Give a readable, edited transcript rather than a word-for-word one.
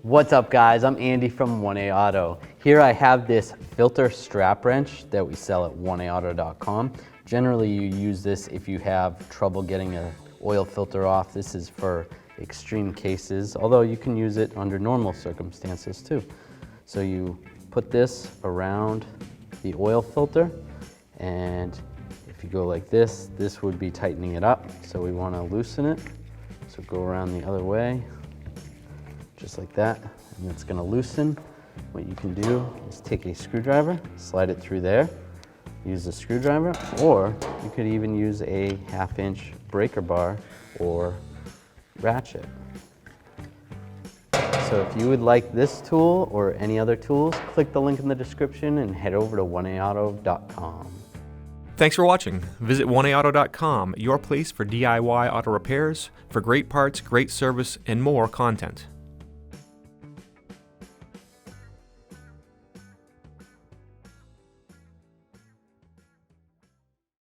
What's up guys, I'm Andy from 1A Auto. Here I have this filter strap wrench that we sell at 1aauto.com. Generally you use this if you have trouble getting an oil filter off. This is for extreme cases, although you can use it under normal circumstances too. So you put this around the oil filter, and if you go like this, this would be tightening it up. So we want to loosen it. So go around the other way, just like that, and it's going to loosen. What you can do is take a screwdriver, slide it through there, use the screwdriver, or you could even use a 1/2-inch breaker bar or ratchet. So if you would like this tool or any other tools, click the link in the description and head over to 1aauto.com. Thanks for watching. Visit 1aauto.com, your place for DIY auto repairs, for great parts, great service, and more content.